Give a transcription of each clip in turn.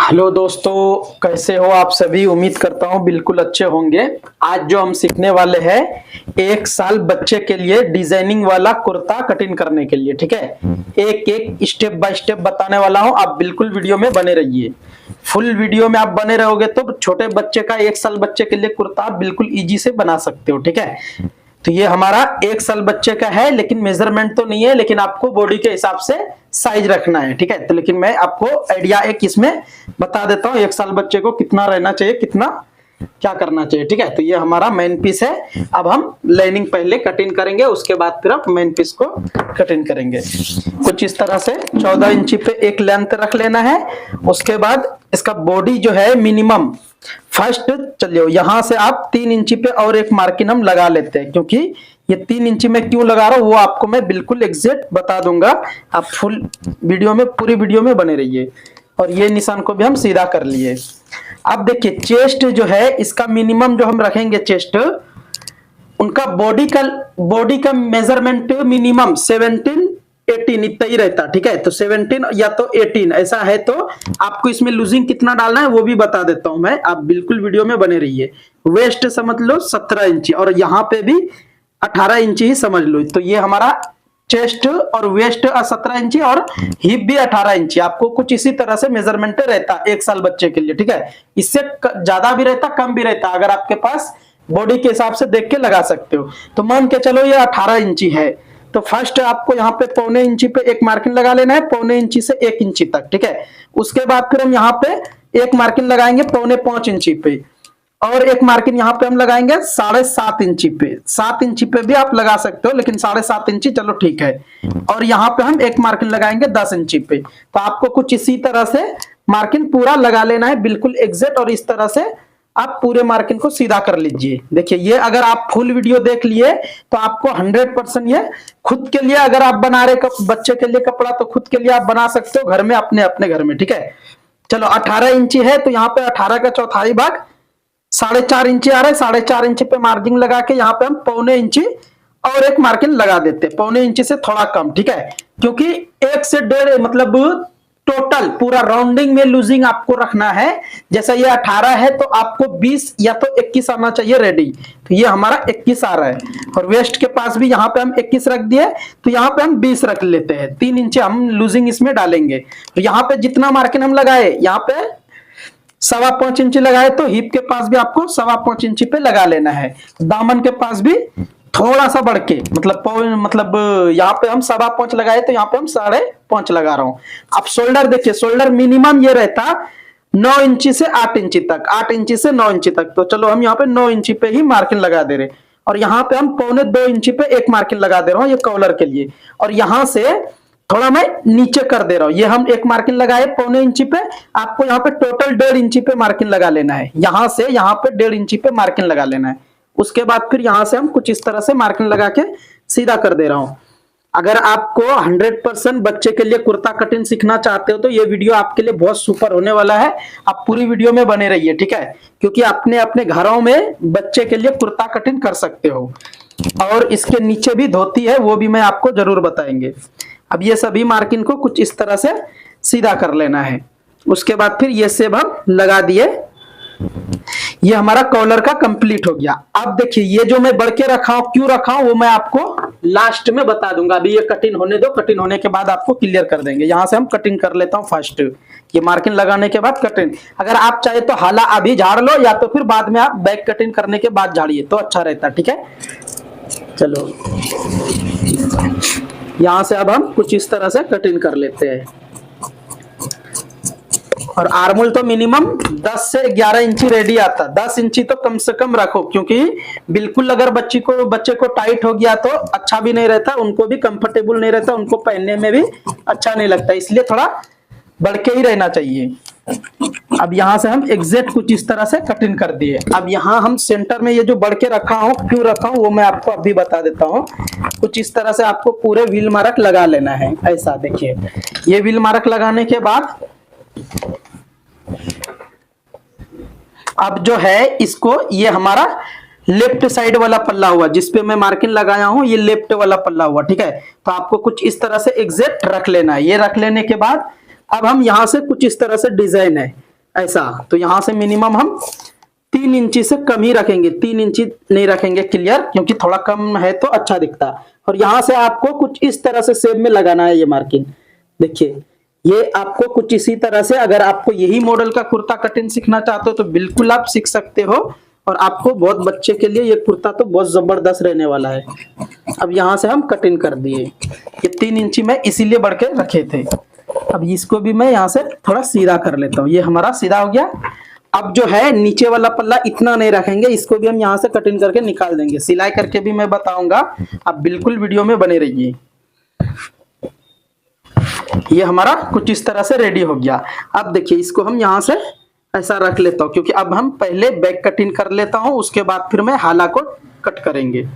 Hello दोस्तों, कैसे हो आप सभी। उम्मीद करता हूँ बिल्कुल अच्छे होंगे। आज जो हम सीखने वाले हैं 1 साल बच्चे के लिए डिजाइनिंग वाला कुर्ता कटिंग करने के लिए, ठीक है। एक एक स्टेप बाय स्टेप बताने वाला हूँ, आप बिल्कुल वीडियो में बने रहिए। फुल वीडियो में आप बने रहोगे तो छोटे बच्चे का 1 साल बच्चे के लिए कुर्ता आप बिल्कुल इजी से बना सकते हो, ठीक है। तो ये हमारा 1 साल बच्चे का है, लेकिन मेजरमेंट तो नहीं है, लेकिन आपको बॉडी के हिसाब से साइज रखना है, ठीक है। तो लेकिन मैं आपको आइडिया एक इसमें बता देता हूँ 1 साल बच्चे को कितना रहना चाहिए, कितना क्या करना चाहिए, ठीक है। तो ये हमारा मेन पीस है। अब हम लाइनिंग पहले कटिंग करेंगे, उसके बाद फिर आप मेन पीस को कटिंग करेंगे। कुछ इस तरह से 14 इंची पे एक लेंथ रख लेना है। उसके बाद इसका बॉडी जो है मिनिमम फर्स्ट चलिए यहां से आप 3 इंची पे और एक मार्किंग हम लगा लेते हैं, क्योंकि ये 3 इंची में क्यों लगा रहा हूं वो आपको मैं बिल्कुल एग्जैक्ट बता दूंगा। आप फुल वीडियो में पूरी वीडियो में बने रहिए। और ये निशान को भी हम सीधा कर लिए। अब देखिए चेस्ट जो है इसका मिनिमम जो हम रखेंगे चेस्ट, उनका बॉडी का मेजरमेंट मिनिमम 17 18 इतना ही रहता, ठीक है। तो 17 या तो 18 ऐसा है। तो आपको इसमें लूजिंग कितना डालना है वो भी बता देता हूं मैं, आप बिल्कुल वीडियो में बने रहिए। वेस्ट समझ लो 17 इंची और यहाँ पे भी 18 इंची ही समझ लो। तो ये हमारा चेस्ट और वेस्ट 17 इंची और हिप भी 18 इंची। आपको कुछ इसी तरह से मेजरमेंट रहता 1 साल बच्चे के लिए, ठीक है। इससे ज्यादा भी रहता कम भी रहता, अगर आपके पास बॉडी के हिसाब से देख के लगा सकते हो। तो मान के चलो ये 18 इंची है, तो फर्स्ट आपको यहाँ पे 1.25 इंची पे एक मार्किंग लगा लेना है, 1.25 इंची से 1 इंची तक, ठीक है। उसके बाद फिर हम यहाँ पे एक मार्किंग लगाएंगे 4.25 इंची पे, और एक मार्किंग यहाँ पे हम लगाएंगे 7.5 इंची पे। 7 इंची पे भी आप लगा सकते हो, लेकिन 7.5 इंची चलो ठीक है। और यहाँ पे हम एक मार्किंग लगाएंगे 10 इंची पे। तो आपको कुछ इसी तरह से मार्किंग पूरा लगा लेना है, बिल्कुल एग्जैक्ट। और इस तरह से आप पूरे मार्किंग को सीधा कर लीजिए। देखिए ये अगर आप फुल वीडियो देख लिए तो आपको 100% ये खुद के लिए अगर आप बना रहे बच्चे के लिए कपड़ा, तो खुद के लिए आप बना सकते हो घर में, अपने अपने घर में, ठीक है। चलो 18 इंची है, तो यहाँ पे 18 का चौथाई भाग 4.5 इंची आ रहा है। 4.5 इंची पे मार्जिन लगा के यहाँ पे हम 1.25 इंची और एक मार्किंग लगा देते हैं, 1.25 इंची से थोड़ा कम, ठीक है। क्योंकि 1 से 1.5 मतलब टोटल पूरा राउंडिंग में लूजिंग आपको रखना है। जैसा ये 18 है तो आपको 20 या तो 21 आना चाहिए रेडी। तो ये हमारा 21 आ रहा है। और वेस्ट के पास भी यहाँ पे हम 21 रख दिए, तो यहाँ पे हम 20 रख लेते हैं। 3 इंची हम लूजिंग इसमें डालेंगे। तो यहाँ पे जितना मार्किंग हम लगाए, यहाँ पे 5.25 इंची लगाए, तो हिप के पास भी आपको 5.25 इंची पे लगा लेना है। दामन के पास भी थोड़ा सा बढ़ के मतलब यहाँ पे हम 5.25 लगाए, तो यहाँ पे हम 5.5 लगा रहा हूँ। अब शोल्डर देखिए, शोल्डर मिनिमम ये रहता 9 इंची से 8 इंची तक, 8 इंची से 9 इंची तक। तो चलो हम यहाँ पे 9 इंची पे ही मार्किंग लगा दे रहे, और यहाँ पे हम 1.25 इंची पे एक मार्किंग लगा दे रहा हूँ ये कॉलर के लिए। और यहाँ से थोड़ा मैं नीचे कर दे रहा हूं। ये हम एक मार्किंग लगाए 1.25 इंची पे, आपको यहाँ पे टोटल 1.5 इंची पे मार्किंग लगा लेना है। यहां से यहाँ पे 1.5 इंची पे मार्किंग लगा लेना है। उसके बाद फिर यहां से हम कुछ इस तरह से मार्किंग लगा के सीधा कर दे रहा हूं। अगर आपको 100% बच्चे के लिए कुर्ता कटिंग सीखना चाहते हो तो ये वीडियो आपके लिए बहुत सुपर होने वाला है। आप पूरी वीडियो में बने रहिए, ठीक है। क्योंकि अपने अपने घरों में बच्चे के लिए कुर्ता कटिंग कर सकते हो। और इसके नीचे भी धोती है, वो भी मैं आपको जरूर बताएंगे। अब ये सभी मार्किंग को कुछ इस तरह से सीधा कर लेना है। उसके बाद फिर ये सेब हम लगा दिए। ये हमारा कॉलर का कंप्लीट हो गया। अब देखिए ये जो मैं बढ़ के रखा हूं, क्यों रखा हूं वो मैं आपको लास्ट में बता दूंगा। अभी ये कटिंग होने दो, कटिंग होने के बाद आपको क्लियर कर देंगे। यहां से हम कटिंग कर लेता हूं फर्स्ट, ये मार्किंग लगाने के बाद कटिंग। अगर आप चाहे तो हाला अभी झाड़ लो, या तो फिर बाद में आप बैक कटिंग करने के बाद झाड़िए तो अच्छा रहता, ठीक है। चलो यहां से अब हम कुछ इस तरह से कटिंग कर लेते हैं। और आर्मोल तो मिनिमम 10 से 11 इंची रेडी आता। 10 इंची तो कम से कम रखो, क्योंकि बिल्कुल अगर बच्चे को टाइट हो गया तो अच्छा भी नहीं रहता, उनको भी कंफर्टेबल नहीं रहता, उनको पहनने में भी अच्छा नहीं लगता। इसलिए थोड़ा बढ़ के ही रहना चाहिए। अब यहां से हम एग्जैक्ट कुछ इस तरह से कटिंग कर दिए। अब यहां हम सेंटर में ये जो बढ़ के रखा हूं, क्यों रखा हूं वो मैं आपको अभी बता देता हूं। कुछ इस तरह से आपको पूरे व्हील मार्क लगा लेना है। ऐसा देखिए, ये व्हील मार्क लगाने के बाद अब जो है इसको, ये हमारा लेफ्ट साइड वाला पल्ला हुआ जिसपे मैं मार्किंग लगाया हूं, ये लेफ्ट वाला पल्ला हुआ, ठीक है। तो आपको कुछ इस तरह से एग्जैक्ट रख लेना है। ये रख लेने के बाद अब हम यहां से कुछ इस तरह से डिजाइन है, ऐसा, तो यहाँ से मिनिमम हम 3 इंची से कम ही रखेंगे, 3 इंची नहीं रखेंगे क्लियर, क्योंकि थोड़ा कम है तो अच्छा दिखता है। और यहाँ से आपको कुछ इस तरह से शेप में लगाना है ये मार्किंग। देखिए ये आपको कुछ इसी तरह से, अगर आपको यही मॉडल का कुर्ता कटिंग सीखना चाहते हो तो बिल्कुल आप सीख सकते हो, और आपको बहुत बच्चे के लिए ये कुर्ता तो बहुत जबरदस्त रहने वाला है। अब यहाँ से हम कटिंग कर दिए, ये 3 इंची में इसीलिए बढ़ के रखे थे। अब इसको भी मैं यहाँ से थोड़ा सीधा कर लेता हूँ, ये हमारा सीधा हो गया। अब जो है नीचे वाला पल्ला इतना नहीं रखेंगे, इसको भी हम यहाँ से कटिंग करके निकाल देंगे, सिलाई करके भी मैं बताऊंगा, आप बिल्कुल वीडियो में बने रहिए। ये हमारा कुछ इस तरह से रेडी हो गया। अब देखिए इसको हम यहाँ से ऐसा रख लेता हूँ, क्योंकि अब हम पहले बैक कटिंग कर लेता हूँ, उसके बाद फिर मैं हाला को कट करेंगे।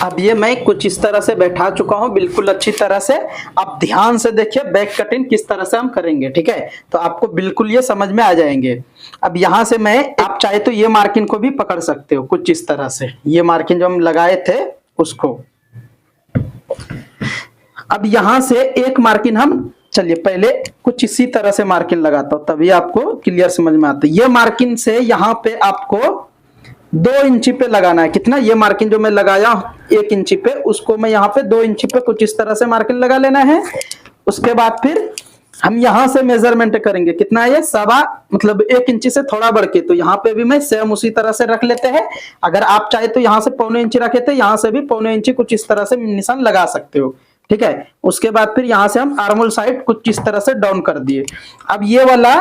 अब ये मैं कुछ इस तरह से बैठा चुका हूं बिल्कुल अच्छी तरह से। अब ध्यान से देखिए बैक कटिंग किस तरह से हम करेंगे, ठीक है, तो आपको बिल्कुल ये समझ में आ जाएंगे। अब यहां से मैं, आप चाहे तो ये मार्किंग को भी पकड़ सकते हो कुछ इस तरह से, ये मार्किंग जो हम लगाए थे उसको। अब यहां से एक मार्किंग हम, चलिए पहले कुछ इसी तरह से मार्किंग लगाता हूं, तभी आपको क्लियर समझ में आता है। ये मार्किंग से यहाँ पे आपको 2 इंची पे लगाना है। कितना, ये मार्किंग जो मैं लगाया 1 इंची पे, उसको मैं यहाँ पे 2 इंची पे कुछ इस तरह से मार्किंग लगा लेना है। उसके बाद फिर हम यहाँ से मेजरमेंट करेंगे, कितना है ये, 1.25 मतलब 1 इंची से थोड़ा बढ़ के, तो यहाँ पे भी मैं सेम उसी तरह से रख लेते हैं। अगर आप चाहे तो यहाँ से 1.25 इंची रखे थे, यहाँ से भी 1.25 इंची कुछ इस तरह से निशान लगा सकते हो, ठीक है। उसके बाद फिर यहाँ से हम आर्मोल साइड कुछ इस तरह से डाउन कर दिए। अब ये वाला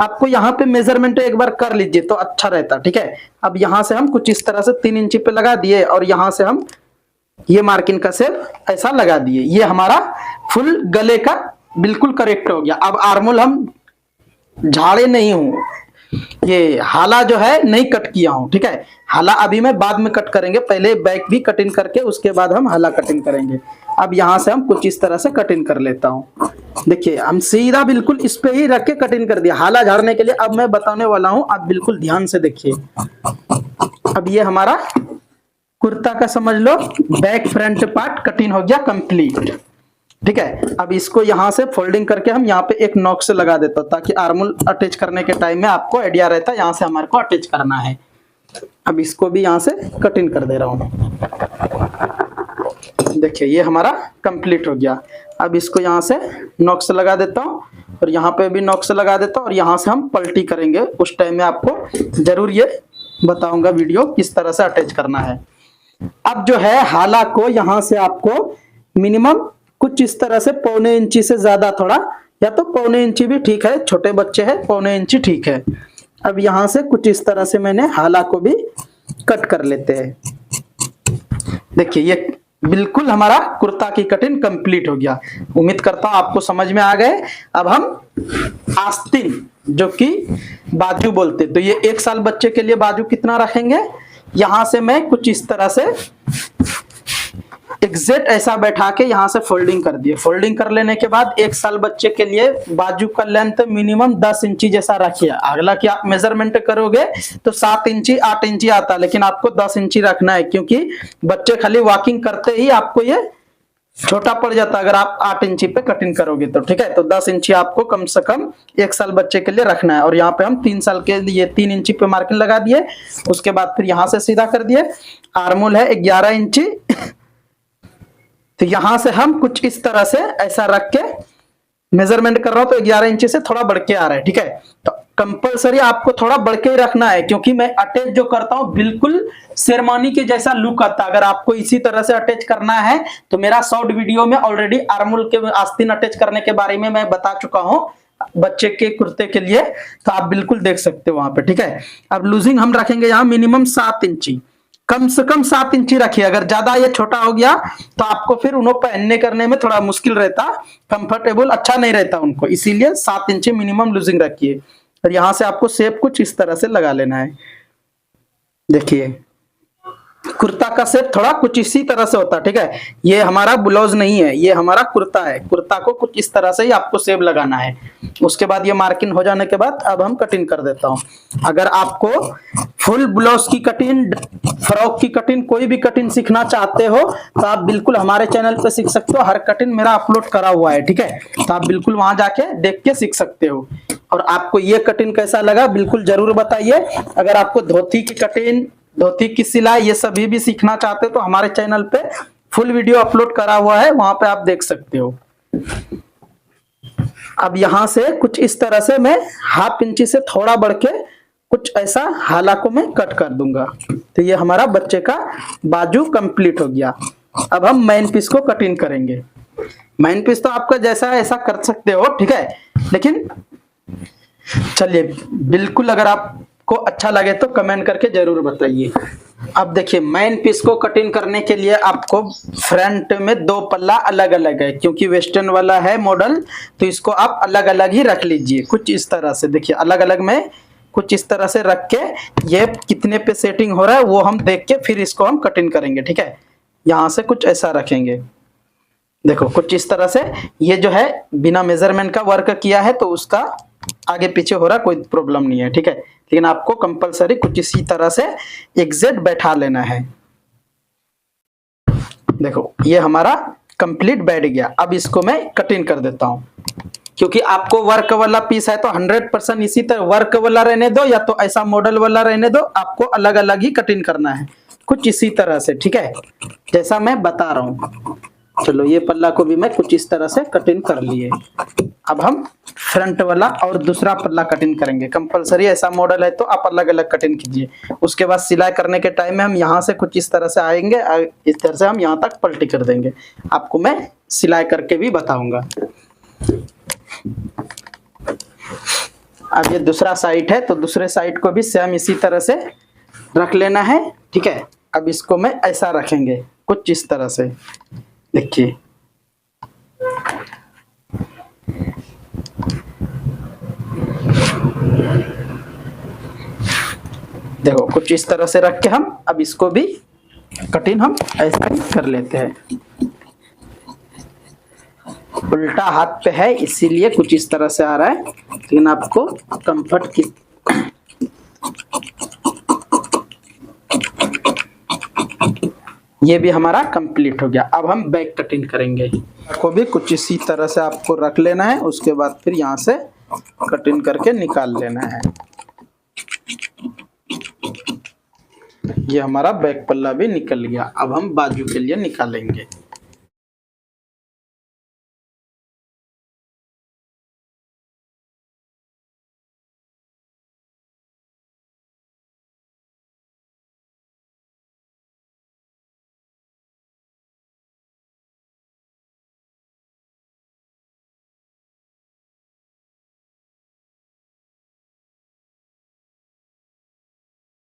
आपको यहाँ पे मेजरमेंट एक बार कर लीजिए तो अच्छा रहता, ठीक है। अब यहाँ से हम कुछ इस तरह से 3 इंची पे लगा दिए, और यहाँ से हम ये मार्किंग का शेप ऐसा लगा दिए। ये हमारा फुल गले का बिल्कुल करेक्ट हो गया। अब आर्मोल हम झाड़े नहीं हूं, ये हाला जो है नहीं कट किया हूं, ठीक है। हाला अभी मैं बाद में कट करेंगे, पहले बैक भी कटिंग करके उसके बाद हम हाला कटिंग करेंगे। अब यहाँ से हम कुछ इस तरह से कटिंग कर लेता हूँ। देखिए हम सीधा बिल्कुल इस पे ही रख के कटिंग कर दिया हाला झाड़ने के लिए। अब मैं बताने वाला हूँ, आप बिल्कुल ध्यान से देखिए। अब ये हमारा कुर्ता का समझ low back front part cutting हो गया कंप्लीट, ठीक है। अब इसको यहाँ से फोल्डिंग करके हम यहाँ पे एक नॉक से लगा देता हूँ, ताकि आर्मोल अटैच करने के टाइम में आपको आइडिया रहता है यहाँ से हमारे को अटैच करना है। अब इसको भी यहाँ से कटिंग कर दे रहा हूँ। देखिए ये हमारा कंप्लीट हो गया। अब इसको यहाँ से नॉक से लगा देता हूँ, और यहाँ पे भी नॉक से लगा देता हूँ, और यहाँ से हम पलटी करेंगे। उस टाइम में आपको जरूर ये बताऊंगा वीडियो किस तरह से अटैच करना है। अब जो है हाला को यहाँ से आपको मिनिमम कुछ इस तरह से 1.25 इंची से ज्यादा, थोड़ा या तो 1.25 इंची भी ठीक है, छोटे बच्चे हैं 1.25 इंची ठीक है। अब यहाँ से कुछ इस तरह से मैंने हाला को भी कट कर लेते हैं। देखिए ये बिल्कुल हमारा कुर्ता की कटिंग कंप्लीट हो गया। उम्मीद करता हूं आपको समझ में आ गए। अब हम आस्तीन जो कि बाजू बोलते, तो ये 1 साल बच्चे के लिए बाजू कितना रखेंगे, यहां से मैं कुछ इस तरह से एग्जैक्ट ऐसा बैठा के यहाँ से फोल्डिंग कर दिए। फोल्डिंग कर लेने के बाद 1 साल बच्चे के लिए बाजू का लेंथ मिनिमम 10 इंची जैसा रखिए। अगला कि आप मेजरमेंट करोगे तो 7 इंची 8 इंची आता है, लेकिन आपको 10 इंची रखना है, क्योंकि बच्चे खाली वॉकिंग करते ही आपको ये छोटा पड़ जाता है अगर आप 8 इंची पे कटिंग करोगे तो, ठीक है। तो 10 इंची आपको कम से कम 1 साल बच्चे के लिए रखना है। और यहाँ पे हम 3 साल के लिए 3 इंची पे मार्किंग लगा दिए। उसके बाद फिर यहाँ से सीधा कर दिए। आर्मोल है 11 इंची, तो यहां से हम कुछ इस तरह से ऐसा रख के मेजरमेंट कर रहा हूं, तो 11 इंची से थोड़ा बढ़ के आ रहा है, ठीक है। तो कंपलसरी आपको थोड़ा बढ़ के ही रखना है, क्योंकि मैं अटैच जो करता हूं बिल्कुल शेरवानी के जैसा लुक आता है। अगर आपको इसी तरह से अटैच करना है तो मेरा शॉर्ट वीडियो में ऑलरेडी आर्मोल के आस्तीन अटैच करने के बारे में मैं बता चुका हूं बच्चे के कुर्ते के लिए, तो आप बिल्कुल देख सकते हो वहां पे, ठीक है। अब लूजिंग हम रखेंगे यहाँ मिनिमम 7 इंची, कम से कम 7 इंची रखिए। अगर ज्यादा ये छोटा हो गया तो आपको फिर उन्हें पहनने करने में थोड़ा मुश्किल रहता, कंफर्टेबल अच्छा नहीं रहता उनको, इसीलिए 7 इंची मिनिमम लूजिंग रखिए। और यहां से आपको शेप कुछ इस तरह से लगा लेना है। देखिए कुर्ता का शेप थोड़ा कुछ इसी तरह से होता है, ठीक है। ये हमारा ब्लाउज नहीं है, ये हमारा कुर्ता है। कुर्ता को कुछ इस तरह से ही आपको शेप लगाना है। उसके बाद ये मार्किंग हो जाने के बाद अब हम कटिंग कर देता हूँ। अगर आपको फुल ब्लाउज की कटिंग, फ्रॉक की कटिंग, कोई भी कटिंग सीखना चाहते हो तो आप बिल्कुल हमारे चैनल पे सीख सकते हो। हर कटिंग मेरा अपलोड करा हुआ है, ठीक है। तो आप बिल्कुल वहां जाके देख के सीख सकते हो। और आपको ये कटिंग कैसा लगा बिल्कुल जरूर बताइए। अगर आपको धोती की कटिंग, धोती की सिलाई, ये सभी भी सीखना चाहते हो तो हमारे चैनल पे फुल वीडियो अपलोड करा हुआ है, वहां पे आप देख सकते हो। अब यहां से कुछ इस तरह से मैं हाफ इंची से थोड़ा बढ़ के कुछ ऐसा हाला को मैं कट कर दूंगा। तो ये हमारा बच्चे का बाजू कंप्लीट हो गया। अब हम मेन पीस को कटिंग करेंगे। मेन पीस तो आपका जैसा है ऐसा कर सकते हो, ठीक है। लेकिन चलिए, बिल्कुल अगर आपको अच्छा लगे तो कमेंट करके जरूर बताइए। अब देखिए, मेन पीस को कटिंग करने के लिए आपको फ्रंट में 2 पल्ला अलग अलग है, क्योंकि वेस्टर्न वाला है मॉडल, तो इसको आप अलग अलग ही रख लीजिए। कुछ इस तरह से देखिए, अलग अलग में कुछ इस तरह से रख के ये कितने पे सेटिंग हो रहा है वो हम देख के फिर इसको हम कटिंग करेंगे, ठीक है। यहाँ से कुछ ऐसा रखेंगे, देखो कुछ इस तरह से। ये जो है बिना मेजरमेंट का वर्क किया है तो उसका आगे पीछे हो रहा कोई प्रॉब्लम नहीं है, ठीक है। लेकिन आपको कंपलसरी कुछ इसी तरह से एग्जैक्ट बैठा लेना है। देखो ये हमारा कंप्लीट बैठ गया। अब इसको मैं कटिंग कर देता हूं, क्योंकि आपको वर्क वाला पीस है तो 100% इसी तरह वर्क वाला रहने दो या तो ऐसा मॉडल वाला रहने दो, आपको अलग अलग ही कटिंग करना है कुछ इसी तरह से, ठीक है, जैसा मैं बता रहा हूं। चलो ये पल्ला को भी मैं कुछ इस तरह से कटिंग कर लिए। अब हम फ्रंट वाला और दूसरा पल्ला कटिंग करेंगे। कंपलसरी ऐसा मॉडल है तो आप अलग अलग कटिंग कीजिए। उसके बाद सिलाई करने के टाइम में हम यहाँ से कुछ इस तरह से आएंगे, इस तरह से हम यहाँ तक पलटी कर देंगे। आपको मैं सिलाई करके भी बताऊंगा। अब ये दूसरा साइड है तो दूसरे साइड को भी सेम इसी तरह से रख लेना है, ठीक है। अब इसको मैं ऐसा रखेंगे कुछ इस तरह से, देखिए। देखो कुछ इस तरह से रख के हम अब इसको भी कटिंग हम ऐसा ही कर लेते हैं। उल्टा हाथ पे है इसीलिए कुछ इस तरह से आ रहा है, लेकिन आपको कंफर्ट की ये भी हमारा कंप्लीट हो गया। अब हम बैक कटिंग करेंगे। को भी कुछ इसी तरह से आपको रख लेना है, उसके बाद फिर यहाँ से कटिंग करके निकाल लेना है। ये हमारा बैक पल्ला भी निकल गया। अब हम बाजू के लिए निकालेंगे।